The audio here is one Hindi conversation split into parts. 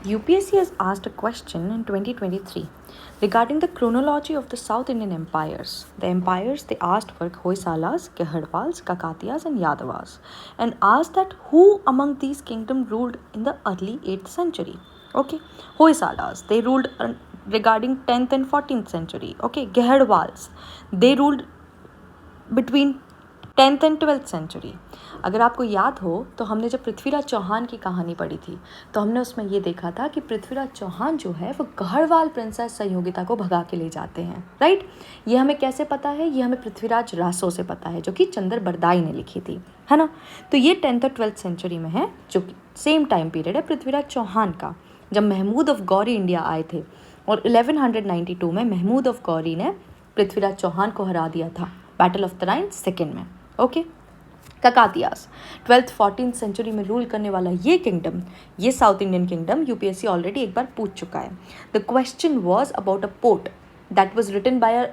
UPSC has asked a question in 2023 regarding the chronology of the South Indian empires. The empires they asked were Hoysalas, Gahdwals, Kakatiyas, and Yadavas, and asked that who among these kingdoms ruled in the early 8th century. Okay, Hoysalas they ruled regarding 10th and 14th century. Okay, Gahdwals they ruled between 10th and 12th century. अगर आपको याद हो तो हमने जब पृथ्वीराज चौहान की कहानी पढ़ी थी तो हमने उसमें ये देखा था कि पृथ्वीराज चौहान जो है वो गढ़वाल प्रिंसेस संयोगिता को भगा के ले जाते हैं. राइट, ये हमें कैसे पता है? ये हमें पृथ्वीराज रासो से पता है जो कि चंद्र बरदाई ने लिखी थी, है ना. तो ये 10th और 12th सेंचुरी में है, जो कि सेम टाइम पीरियड है पृथ्वीराज चौहान का, जब महमूद ऑफ गौरी इंडिया आए थे. और 1192 में महमूद ऑफ गौरी ने पृथ्वीराज चौहान को हरा दिया था बैटल ऑफ तराइन सेकेंड में. ओके, ककातियास 12th-14th सेंचुरी में रूल करने वाला ये किंगडम, ये south Indian kingdom UPSC already एक बार पूछ चुका है. The question was about a port that was written by a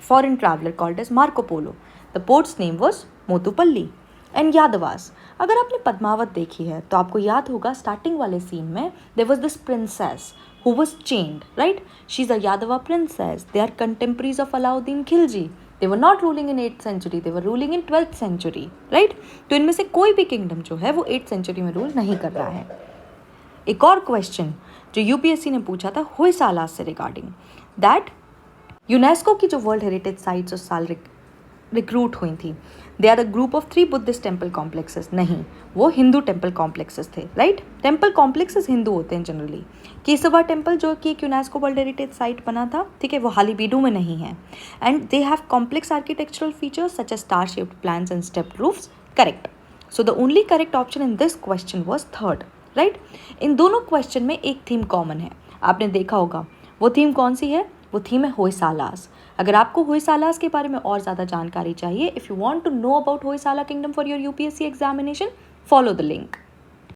foreign traveller called as Marco Polo. The port's name was Motupalli. And Yadavas, अगर आपने पद्मावत देखी है तो आपको याद होगा स्टार्टिंग वाले सीन में there was this princess who was chained, right? She's a Yadava princess. They are contemporaries of Alauddin Khilji. They were not ruling in 8th century. They were ruling in 12th century, right? तो इनमें से कोई भी किंगडम जो है वो 8th सेंचुरी में रूल नहीं कर रहा है. एक और क्वेश्चन जो यूपीएससी ने पूछा था होयसालास से रिगार्डिंग दैट यूनेस्को की जो वर्ल्ड हेरिटेज साइट्स उस साल रिक्रूट हुई थी, they are a group of 3 Buddhist temple complexes. नहीं, वो हिंदू टेम्पल कॉम्प्लेक्सेस थे. राइट, टेम्पल कॉम्प्लेक्सेस हिंदू होते हैं जनरली. केसवा टेम्पल जो कि एक यूनेस्को वर्ल्ड हेरिटेज साइट बना था, ठीक है, वो हालीबीडू में नहीं है. And they have complex architectural features such as star shaped plans and stepped roofs. Correct. So the only correct option in this question was third. Right, इन दोनों क्वेश्चन में एक थीम कॉमन है, आपने देखा होगा. वो थीम कौन सी है? वो थीम है होयसालास. अगर आपको होयसालास के बारे में और ज़्यादा जानकारी चाहिए, if you want to know about Hoysala kingdom for your UPSC examination, follow the link.